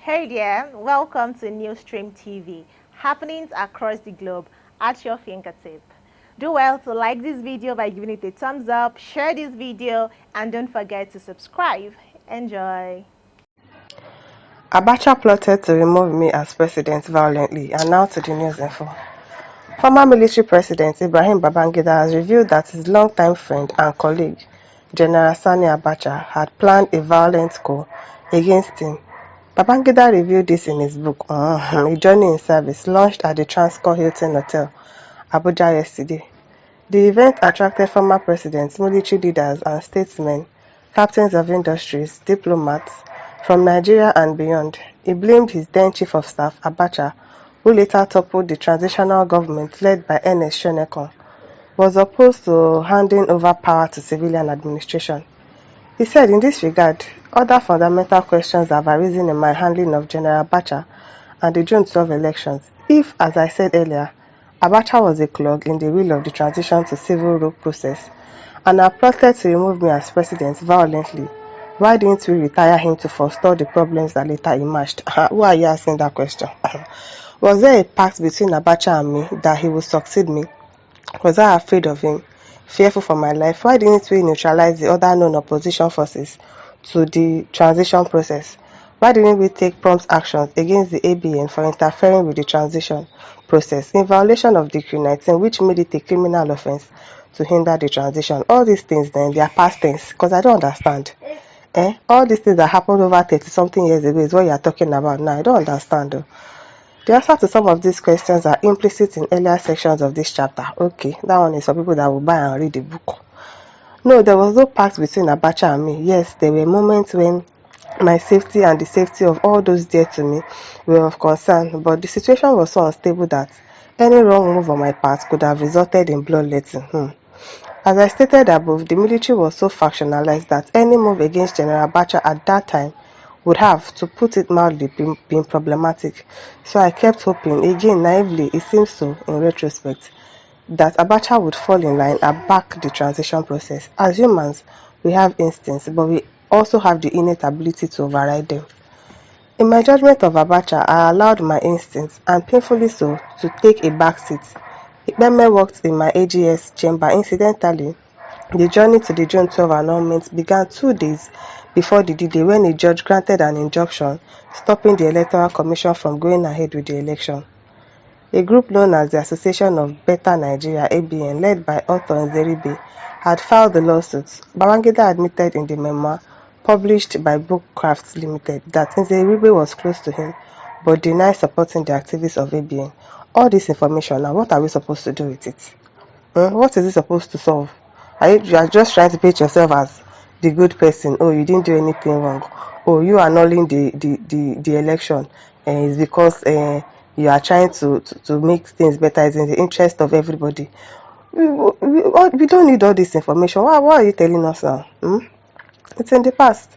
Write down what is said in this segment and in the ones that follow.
Hey there, welcome to Newsstream TV, happenings across the globe at your fingertip. Do well to like this video by giving it a thumbs up, share this video, and don't forget to subscribe. Enjoy. Abacha plotted to remove me as president violently, and now to the news info. Former military president Ibrahim Babangida has revealed that his longtime friend and colleague, General Sani Abacha, had planned a violent coup against him. Babangida revealed this in his book, A Journey in Service, launched at the Transcorp Hilton Hotel, Abuja yesterday. The event attracted former presidents, military leaders and statesmen, captains of industries, diplomats from Nigeria and beyond. He blamed his then Chief of Staff, Abacha, who later toppled the transitional government led by Ernest Shonekon, was opposed to handing over power to civilian administration. He said, in this regard, other fundamental questions have arisen in my handling of General Abacha and the June 12 elections. If, as I said earlier, Abacha was a clog in the wheel of the transition to civil rule process and had plotted to remove me as president violently, why didn't we retire him to forestall the problems that later emerged? Who are you asking that question? Was there a pact between Abacha and me that he would succeed me? Was I afraid of him? Fearful for my life? Why didn't we neutralize the other known opposition forces to the transition process? Why didn't we take prompt actions against the ABN for interfering with the transition process in violation of Decree 19, which made it a criminal offense to hinder the transition? All these things then, they are past tense, because I don't understand. All these things that happened over 30 something years ago is what you are talking about now. I don't understand though. The answer to some of these questions are implicit in earlier sections of this chapter. Okay, that one is for people that will buy and read the book. No, there was no pact between Abacha and me. Yes, there were moments when my safety and the safety of all those dear to me were of concern, but the situation was so unstable that any wrong move on my part could have resulted in bloodletting. As I stated above, the military was so factionalized that any move against General Abacha at that time would have, to put it mildly, been problematic. So I kept hoping, again naively, it seems so in retrospect, that Abacha would fall in line and back the transition process. As humans, we have instincts, but we also have the innate ability to override them. In my judgment of Abacha, I allowed my instincts, and painfully so, to take a back seat. Ikpeme worked in my AGS chamber. Incidentally, the journey to the June 12 annulment began 2 days before the D-Day when a judge granted an injunction stopping the Electoral Commission from going ahead with the election. A group known as the Association of Better Nigeria (ABN), led by Otto Nzeribe, had filed the lawsuit. Babangida admitted in the memoir published by Bookcraft Limited that Nzeribe was close to him but denied supporting the activists of ABN. All this information, now what are we supposed to do with it? What is it supposed to solve? You are just trying to paint yourself as the good person. Oh, you didn't do anything wrong. Oh, you annulling the election is because you are trying to make things better. It's in the interest of everybody. We don't need all this information. What are you telling us now? It's in the past.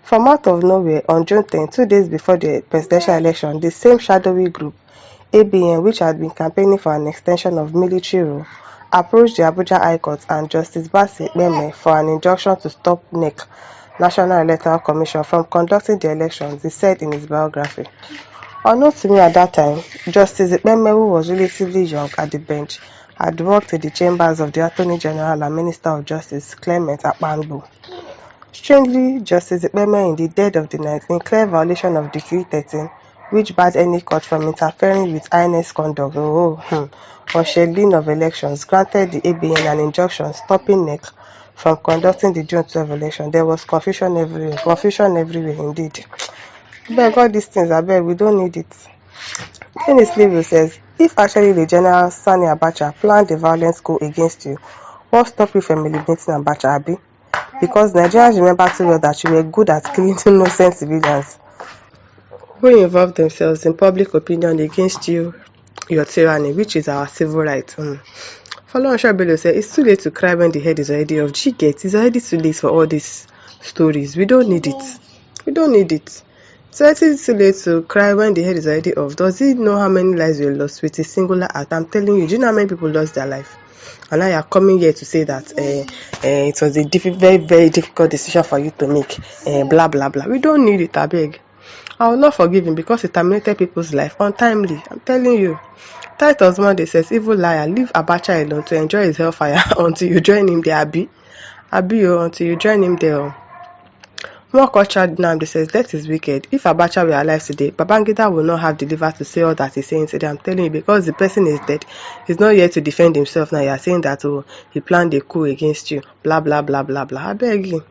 From out of nowhere, on June 10, 2 days before the presidential election, the same shadowy group, ABN, which had been campaigning for an extension of military rule, approached the Abuja High Court and Justice Bassey Ekpeme for an injunction to stop NEC, National Electoral Commission, from conducting the elections, he said in his biography. Unknown to me at that time, Justice Ekpeme, who was relatively young at the bench, had worked in the chambers of the Attorney General and Minister of Justice, Clement Akpanbu. Strangely, Justice Ekpeme, in the dead of the night, in clear violation of Decree 13, which barred any court from interfering with INEC's conduct on scheduling of elections, granted the ABN an injunction stopping NEC from conducting the June 12 election. There was confusion everywhere indeed. Abeg, all these things, abeg, we don't need it. Dennis Levy says, if actually the General Sani Abacha planned a violent coup against you, what stopped you from eliminating Abacha, Abi? Because Nigerians remember too well that you were good at killing innocent civilians who involved themselves in public opinion against your tyranny, which is our civil right. Follow Bello said, it's too late to cry when the head is already off. It's already too late for all these stories. We don't need it. It's already too late to cry when the head is already off. Does he know how many lives were lost with a singular act? I'm telling you, do you know how many people lost their life? And now you are coming here to say that it was a very, very difficult decision for you to make. Blah, blah, blah. We don't need it, I beg. I will not forgive him because he terminated people's life untimely. I'm telling you. Titus Monday says, evil liar, leave Abacha alone to enjoy his hellfire until you join him there, Abi. Until you join him there. More culture Nnamdi says, that is wicked. If Abacha were alive today, Babangida will not have the liver to say all that he's saying today. I'm telling you, because the person is dead. He's not here to defend himself. Now you're saying that, oh, he planned a coup against you. Blah, blah, blah, blah, blah. I beg you.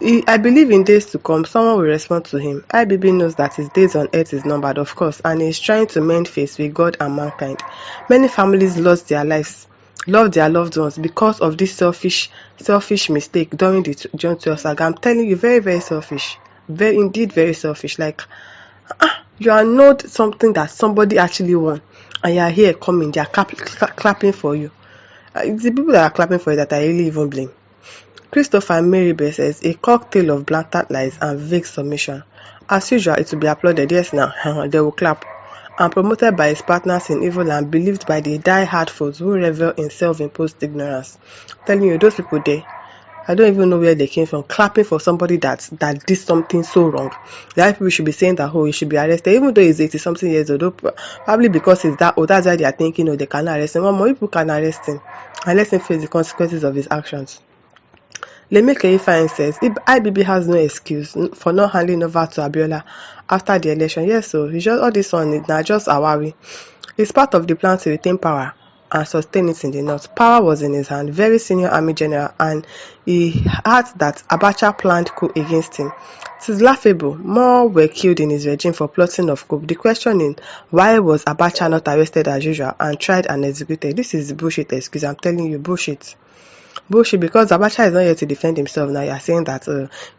I believe in days to come, someone will respond to him. IBB knows that his days on earth is numbered, of course, and he is trying to mend face with God and mankind. Many families lost their lives, loved their loved ones because of this selfish mistake during the John 12 saga. I'm telling you, very, very selfish. Indeed, very selfish. Like, you are not something that somebody actually won, and you are here coming, they are clapping for you. It's the people that are clapping for you that I really even blame. Christopher Meribel says, a cocktail of blatant lies and vague submission. As usual, it will be applauded. Yes, now, they will clap. And promoted by his partners in evil and believed by the die-hard foes who revel in self-imposed ignorance. I'm telling you, those people there, I don't even know where they came from, clapping for somebody that did something so wrong. The other people should be saying that, oh, he should be arrested, even though he's 80-something years old. Probably because he's that old, that's why they are thinking, oh, they cannot arrest him. Well, more people can arrest him and let him face the consequences of his actions. Lemike Ifeanyi says, IBB has no excuse for not handing over to Abiola after the election. Yes, so it's just all this one is not just Awawi. It's part of the plan to retain power and sustain it in the north. Power was in his hand, very senior army general, and he had that Abacha planned coup against him. It is laughable. More were killed in his regime for plotting of coup. The question is, why was Abacha not arrested as usual and tried and executed? This is bullshit excuse. I'm telling you, bullshit. Bullshit, because Abacha is not here to defend himself. Now you're saying that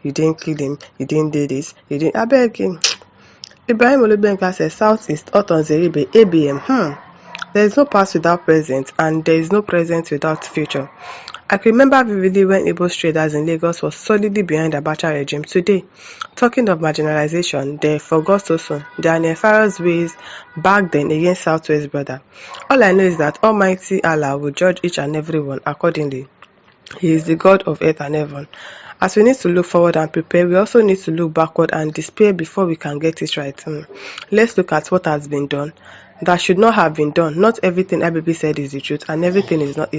you didn't kill him, you didn't do this, you didn't. I beg him. Ibrahim Olubenka says Southeast Oton Zeribe ABM. There is no past without present, and there is no present without future. I can remember vividly when Igbo traders in Lagos was solidly behind Abacha regime. Today, talking of marginalization, they forgot so soon. Their nefarious ways back then against Southwest brother. All I know is that Almighty Allah will judge each and every one accordingly. He is the God of earth and heaven. As we need to look forward and prepare, we also need to look backward and despair before we can get it right. Let's look at what has been done. That should not have been done. Not everything IBB said is the truth, and everything is not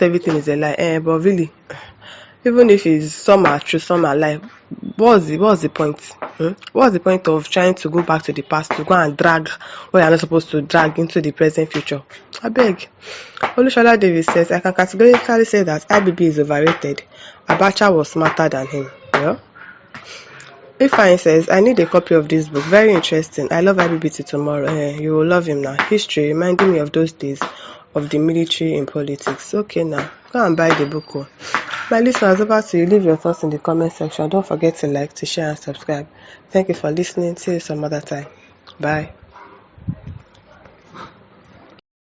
everything is a lie. But really, even if some are true, some are lie, what's the point? What's the point of trying to go back to the past to go and drag what you're not supposed to drag into the present future? I beg. Olushola Davis says, I can categorically say that IBB is overrated. Abacha was smarter than him. Yeah? Ifeanyi says, I need a copy of this book. Very interesting. I love IBB till tomorrow. You will love him now. History reminding me of those days of the military in politics. Okay now. Go and buy the book. My listeners, over to you. Leave your thoughts in the comment section. Don't forget to like, to share, and subscribe. Thank you for listening. See you some other time. Bye.